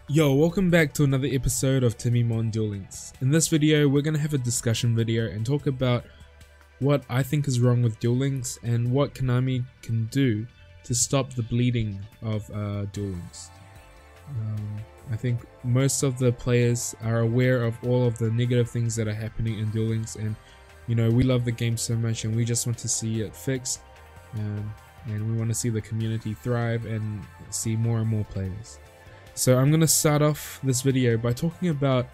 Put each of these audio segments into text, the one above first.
Yo, welcome back to another episode of Timmy Mon Duelings. In this video, we're going to have a discussion video and talk about what I think is wrong with Duelings and what Konami can do to stop the bleeding of Duelings. I think most of the players are aware of all of the negative things that are happening in Duelings, and you know, we love the game so much and we just want to see it fixed, and we want to see the community thrive and see more and more players. So I'm going to start off this video by talking about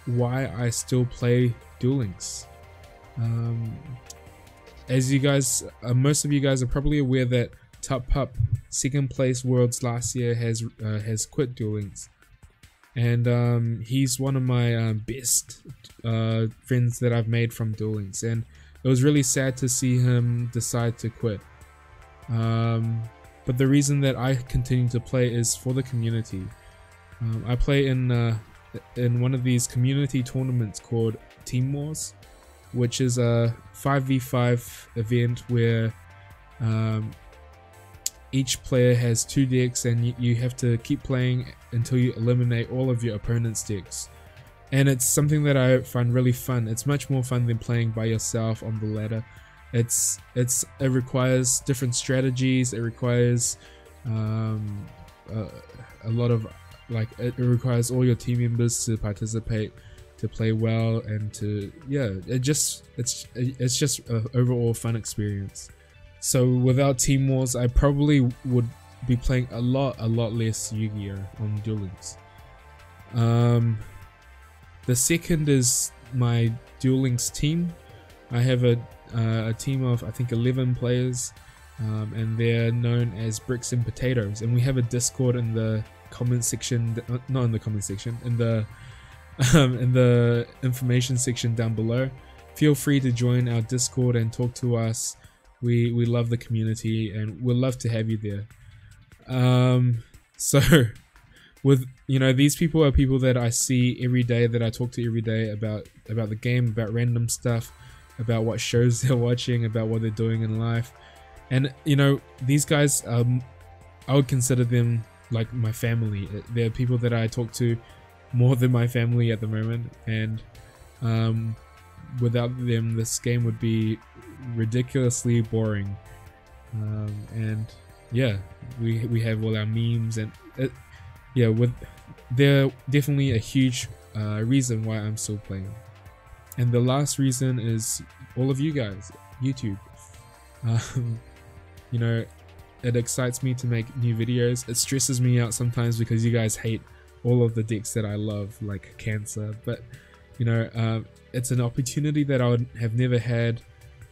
why I still play Duelings. As you guys, most of you guys are probably aware that Top Pup, second place Worlds last year, has quit Duelings, and he's one of my best friends that I've made from Duelings, and it was really sad to see him decide to quit. But the reason that I continue to play is for the community. I play in one of these community tournaments called Team Wars, which is a 5v5 event where each player has 2 decks, and you have to keep playing until you eliminate all of your opponent's decks. And it's something that I find really fun. It's much more fun than playing by yourself on the ladder. It requires different strategies. It requires a lot of, like, it requires all your team members to participate, to play well, and to, yeah, it's just an overall fun experience. So without Team Wars, I probably would be playing a lot less Yu-Gi-Oh on Duelings. The second is my Duelings team. I have a team of, I think, 11 players, and they're known as Bricks and Potatoes, and we have a Discord in the comment section, not in the comment section, in the information section down below. Feel free to join our Discord and talk to us. We love the community and we'd love to have you there. So with, you know, these people are people that I see every day, that I talk to every day about the game, about random stuff, about what shows they're watching, about what they're doing in life. And you know, these guys, I would consider them like my family. They're people that I talk to more than my family at the moment, and without them this game would be ridiculously boring. And yeah, we have all our memes, and yeah, they're definitely a huge reason why I'm still playing. And the last reason is all of you guys, YouTube. You know, it excites me to make new videos. It stresses me out sometimes because you guys hate all of the decks that I love, like Cancer. But you know, it's an opportunity that I would have never had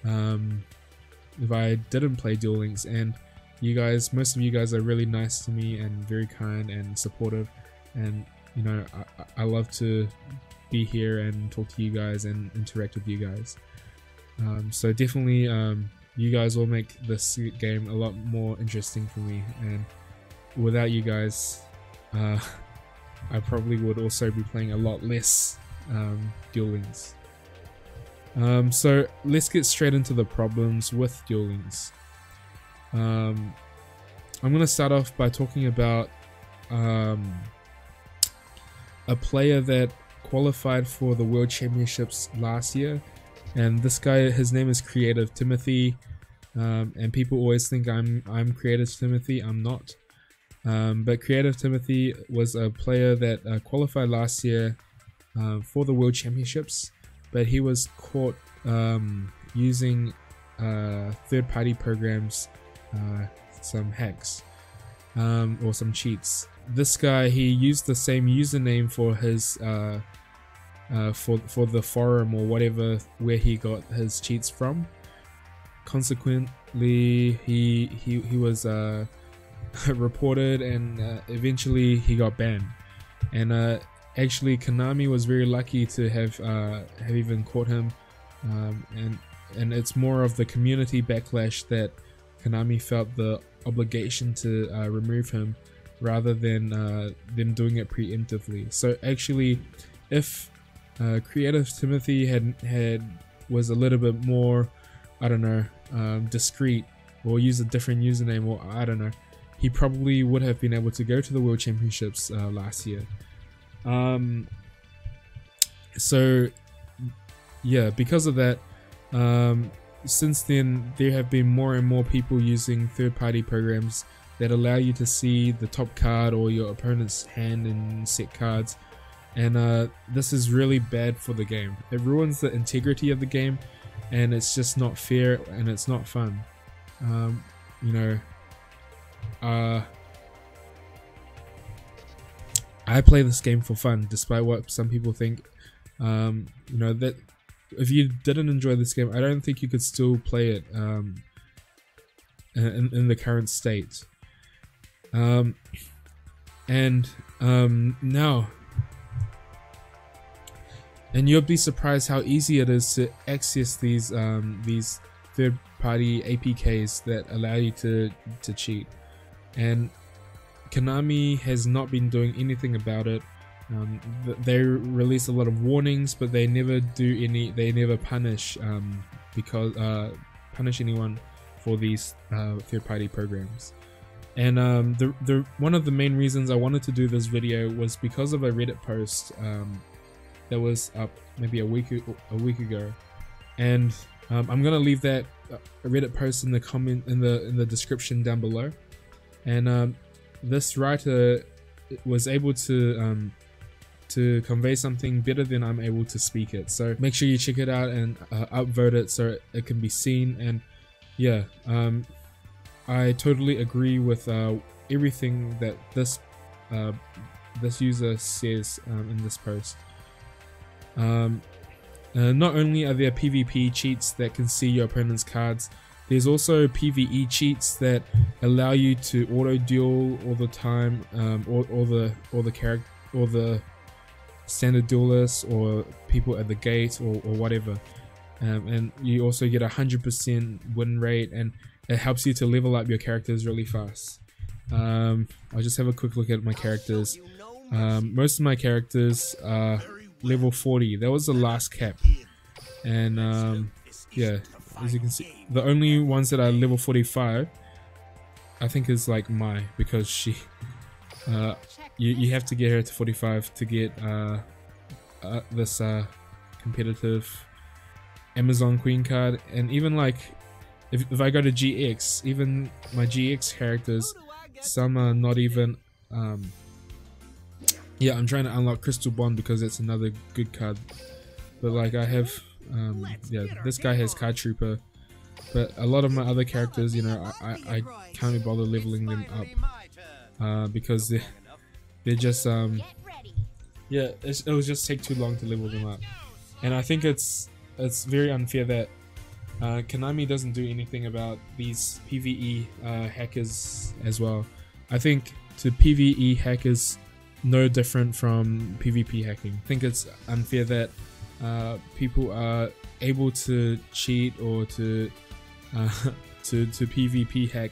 if I didn't play Duelings. And you guys, most of you guys are really nice to me and very kind and supportive. And you know, I love to be here and talk to you guys and interact with you guys. So definitely, you guys will make this game a lot more interesting for me, and without you guys, I probably would also be playing a lot less Duelings. So let's get straight into the problems with Duelings. I'm gonna start off by talking about a player that qualified for the World Championships last year, and this guy, his name is Creative Timothy, and people always think I'm Creative Timothy. I'm not, but Creative Timothy was a player that qualified last year for the World Championships, but he was caught using third-party programs, some hacks or some cheats. This guy, he used the same username for his for the forum or whatever where he got his cheats from. Consequently, he was reported, and eventually he got banned. And actually, Konami was very lucky to have even caught him, and it's more of the community backlash that Konami felt the obligation to remove him, rather than them doing it preemptively. So actually, if Creative Timothy was a little bit more, I don't know, discreet, or use a different username, or I don't know, he probably would have been able to go to the World Championships last year. So yeah, because of that, since then there have been more and more people using third-party programs that allow you to see the top card or your opponent's hand and set cards, and this is really bad for the game. It ruins the integrity of the game, and it's just not fair, and it's not fun. You know, I play this game for fun, despite what some people think. You know, that if you didn't enjoy this game, I don't think you could still play it in the current state. Now, and you'll be surprised how easy it is to access these third-party APKs that allow you to cheat, and Konami has not been doing anything about it. They release a lot of warnings, but they never do any. They never punish punish anyone for these third-party programs. And one of the main reasons I wanted to do this video was because of a Reddit post that was up maybe a week ago, and I'm gonna leave that Reddit post in the comment in the description down below. And this writer was able to convey something better than I'm able to speak it. So make sure you check it out and upvote it so it can be seen. And yeah, I totally agree with everything that this user says in this post. Not only are there PvP cheats that can see your opponent's cards, there's also PvE cheats that allow you to auto duel all the time, or the standard duelists or people at the gate or whatever, and you also get 100% win rate, and it helps you to level up your characters really fast. I'll just have a quick look at my characters. Most of my characters are level 40. That was the last cap, and yeah, as you can see, the only ones that are level 45 I think is like Mai, because she you have to get her to 45 to get this competitive Amazon Queen card. And even like if I go to GX, even my GX characters, some are not even yeah, I'm trying to unlock Crystal Bond because it's another good card, but like I have yeah, this guy has Card Trooper, but a lot of my other characters, you know, I can't be bothered leveling them up because they're just yeah, it will just take too long to level them up. And I think it's very unfair that Konami doesn't do anything about these PvE hackers as well. I think to PvE hackers no different from PvP hacking. I think it's unfair that people are able to cheat or to PvP hack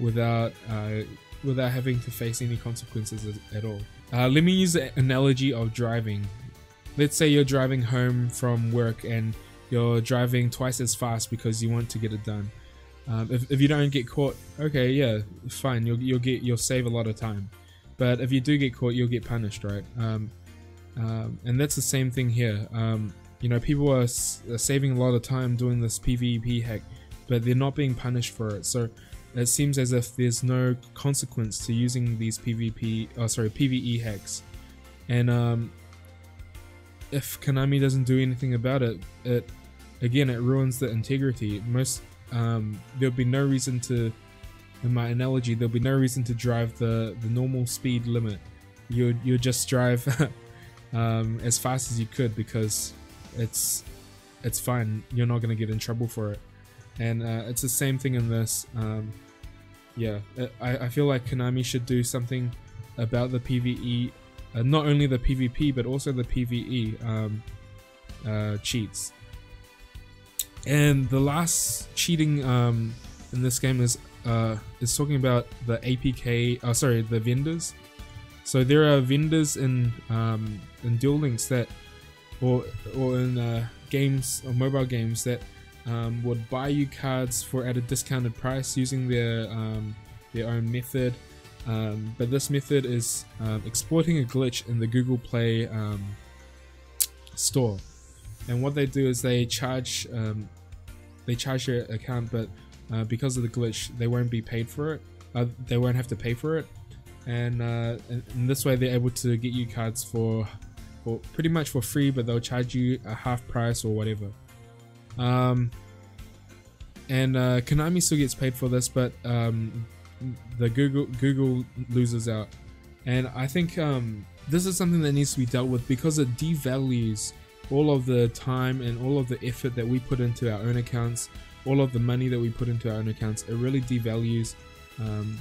without having to face any consequences at all. Let me use the analogy of driving. Let's say you're driving home from work and you're driving twice as fast because you want to get it done. If you don't get caught, okay, yeah, fine, you'll save a lot of time. But if you do get caught, you'll get punished, right? And that's the same thing here. You know, people are saving a lot of time doing this PvP hack, but they're not being punished for it. So it seems as if there's no consequence to using these PvE hacks. And if Konami doesn't do anything about it, it ruins the integrity. There'll be no reason to, in my analogy, there'll be no reason to drive the normal speed limit. You'll just drive as fast as you could because it's fine. You're not gonna get in trouble for it. And it's the same thing in this. Yeah, I feel like Konami should do something about the PvE, not only the PvP but also the PvE cheats. And the last cheating in this game is talking about the APK. The vendors. So there are vendors in Duel Links that, or in games or mobile games that would buy you cards at a discounted price using their their own method, but this method is exploiting a glitch in the Google Play store. And what they do is they charge your account, but because of the glitch, they won't be paid for it. They won't have to pay for it, and in this way, they're able to get you cards for pretty much for free, but they'll charge you a half price or whatever. Konami still gets paid for this, but the Google loses out. And I think this is something that needs to be dealt with, because it devalues all of the time and all of the effort that we put into our own accounts, all of the money that we put into our own accounts. It really devalues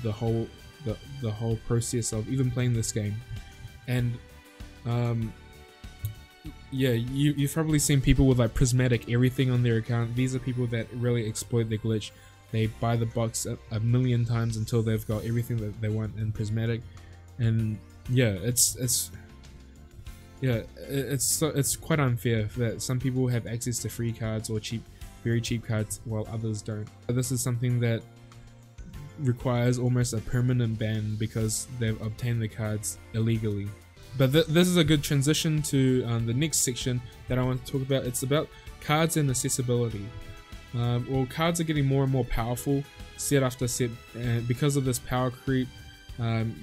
the whole process of even playing this game. And yeah, you've probably seen people with like prismatic everything on their account. These are people that really exploit the glitch. They buy the box a million times until they've got everything that they want in prismatic. And yeah, it's quite unfair that some people have access to free cards or very cheap cards while others don't. This is something that requires almost a permanent ban because they've obtained the cards illegally. But this is a good transition to the next section that I want to talk about. It's about cards and accessibility. Well, cards are getting more and more powerful set after set, and because of this power creep,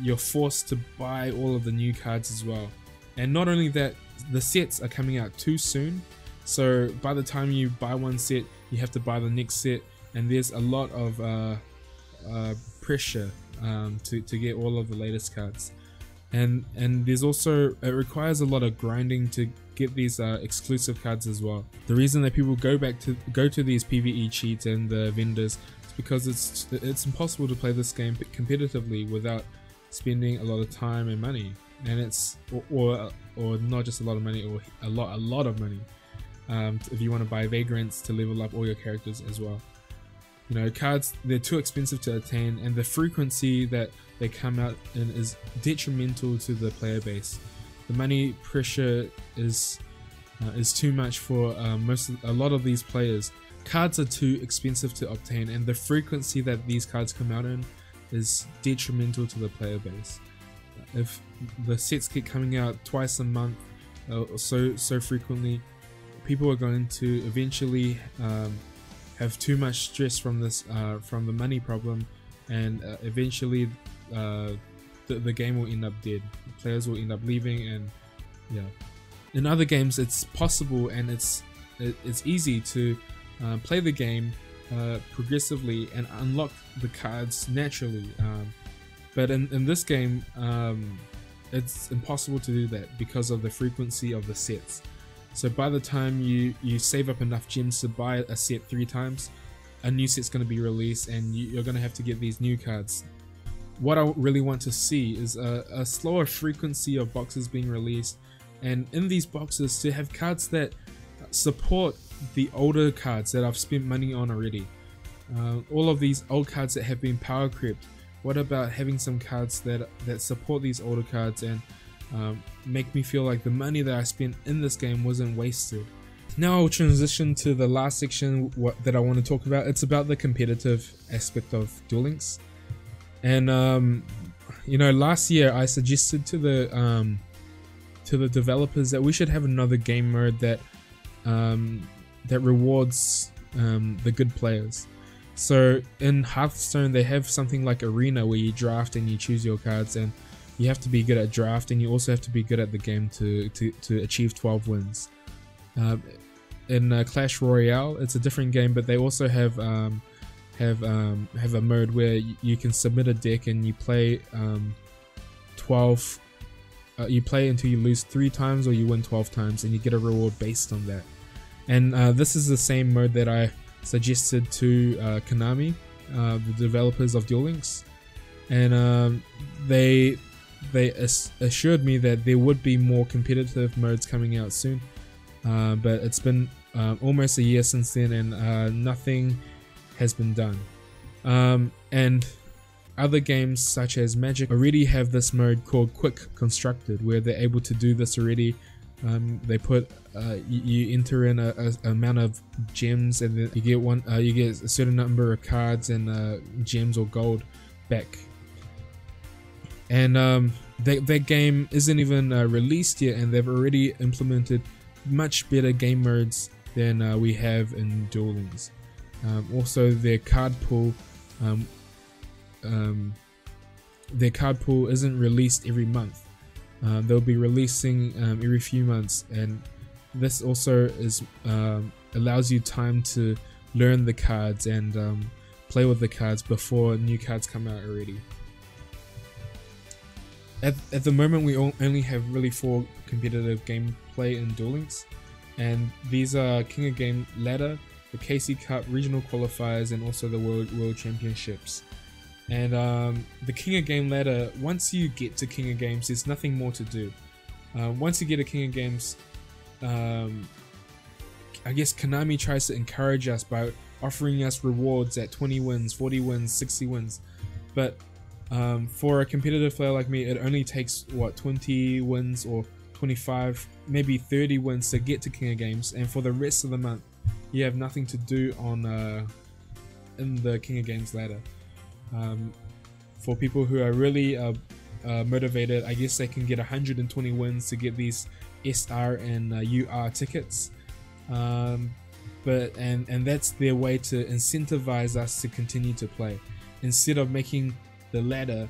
you're forced to buy all of the new cards as well. And not only that, the sets are coming out too soon, so by the time you buy one set, you have to buy the next set, and there's a lot of pressure to get all of the latest cards. And there's also, it requires a lot of grinding to get these exclusive cards as well. The reason that people go to these PvE cheats and the vendors is because it's impossible to play this game competitively without spending a lot of time and money. And it's or not just a lot of money, or a lot of money if you want to buy vagrants to level up all your characters as well. You know, cards, they're too expensive to attain, and the frequency that they come out in is detrimental to the player base. The money pressure is too much for a lot of these players. Cards are too expensive to obtain, and the frequency that these cards come out in is detrimental to the player base. If the sets keep coming out twice a month, so frequently, people are going to eventually have too much stress from this, from the money problem, and eventually the game will end up dead. Players will end up leaving, and yeah. In other games, it's possible and it's easy to play the game progressively and unlock the cards naturally. But in this game, it's impossible to do that because of the frequency of the sets. So by the time you save up enough gems to buy a set 3 times, a new set's going to be released, and you're going to have to get these new cards. What I really want to see is a slower frequency of boxes being released, and in these boxes to have cards that support the older cards that I've spent money on already. All of these old cards that have been power crept, what about having some cards that support these older cards and make me feel like the money that I spent in this game wasn't wasted. Now I'll transition to the last section that I want to talk about. It's about the competitive aspect of Duel Links. And you know, last year I suggested to the developers that we should have another game mode that rewards the good players. So in Hearthstone they have something like Arena, where you draft and you choose your cards, and you have to be good at draft, and you also have to be good at the game to achieve 12 wins. In Clash Royale, it's a different game, but they also have a mode where you can submit a deck and you play 12. You play until you lose 3 times or you win 12 times, and you get a reward based on that. And this is the same mode that I suggested to Konami, the developers of Duel Links, and they assured me that there would be more competitive modes coming out soon, but it's been almost a year since then, and nothing has been done. And other games such as Magic already have this mode called Quick Constructed, where they're able to do this already. They put you enter in a amount of gems, and then you get a certain number of cards and gems or gold, back. And that game isn't even released yet, and they've already implemented much better game modes than we have in Duelings. Also, their card pool isn't released every month. They'll be releasing every few months, and this also allows you time to learn the cards and play with the cards before new cards come out already. At the moment, we only have really 4 competitive gameplay in Duelings, and these are King of Game Ladder, the KC Cup, Regional Qualifiers, and also the World Championships. And the King of Game Ladder, once you get to King of Games, there's nothing more to do. Once you get to King of Games, I guess Konami tries to encourage us by offering us rewards at 20 wins, 40 wins, 60 wins. But for a competitive player like me, it only takes, what, 20 wins or 25, maybe 30 wins to get to King of Games. And for the rest of the month, you have nothing to do on in the King of Games ladder. For people who are really motivated, I guess they can get 120 wins to get these SR and UR tickets. But that's their way to incentivize us to continue to play. Instead of making the ladder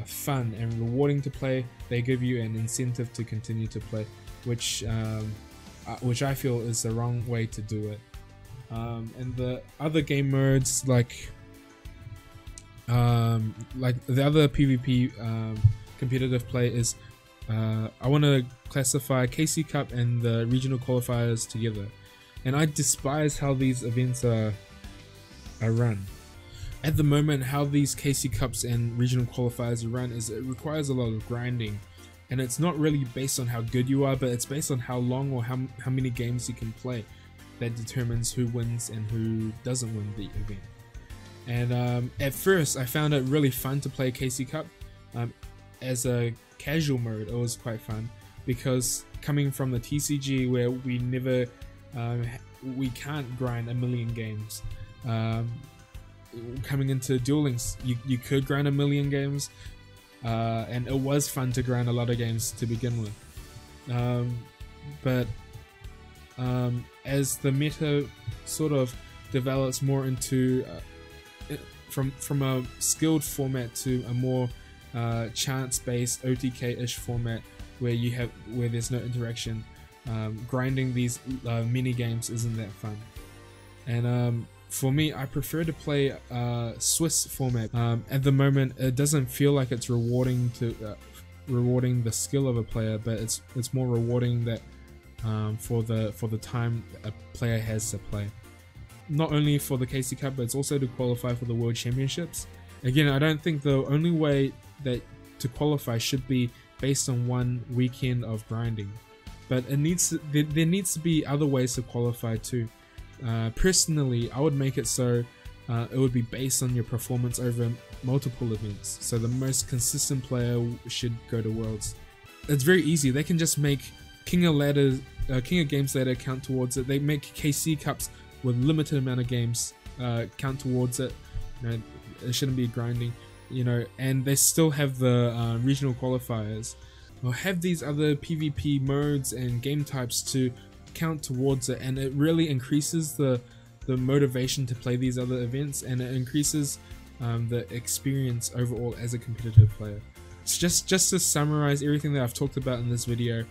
fun and rewarding to play, they give you an incentive to continue to play, which I feel is the wrong way to do it. And the other game modes, like the other PvP competitive play is, I want to classify KC Cup and the regional qualifiers together, and I despise how these events are run. At the moment, how these KC Cups and regional qualifiers are run is it requires a lot of grinding, and it's not really based on how good you are, but it's based on how long or how many games you can play that determines who wins and who doesn't win the event. And at first, I found it really fun to play KC Cup. As a casual mode, it was quite fun, because coming from the TCG where we never, we can't grind a million games. Coming into Dueling, you could grind a million games, and it was fun to grind a lot of games to begin with. But as the meta sort of develops more into from a skilled format to a more chance-based OTK-ish format where there's no interaction, grinding these mini games isn't that fun. And for me, I prefer to play Swiss format. At the moment, it doesn't feel like it's rewarding the skill of a player, but it's more rewarding that for the time a player has to play. Not only for the KC Cup, but it's also to qualify for the World Championships. Again, I don't think the only way that to qualify should be based on one weekend of grinding, but there needs to be other ways to qualify too. Personally, I would make it so it would be based on your performance over multiple events. So the most consistent player should go to Worlds. It's very easy. They can just make King of Games ladder count towards it. They make KC Cups with limited amount of games count towards it. You know, it shouldn't be grinding. You know, and they still have the regional qualifiers, or have these other PvP modes and game types to count towards it, and it really increases the motivation to play these other events, and it increases the experience overall as a competitive player. So just to summarize everything that I've talked about in this video,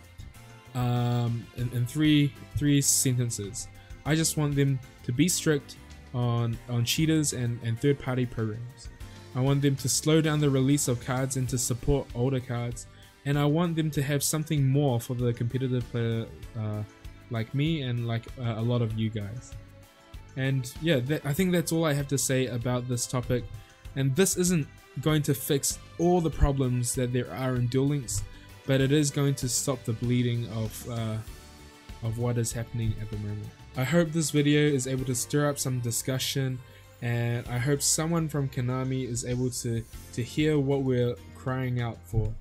in three sentences, I just want them to be strict on cheaters and third-party programs. I want them to slow down the release of cards and to support older cards, and I want them to have something more for the competitive player like me and like a lot of you guys. And yeah, I think that's all I have to say about this topic. And this isn't going to fix all the problems that there are in Duel Links, but it is going to stop the bleeding of what is happening at the moment. I hope this video is able to stir up some discussion, and I hope someone from Konami is able to hear what we're crying out for.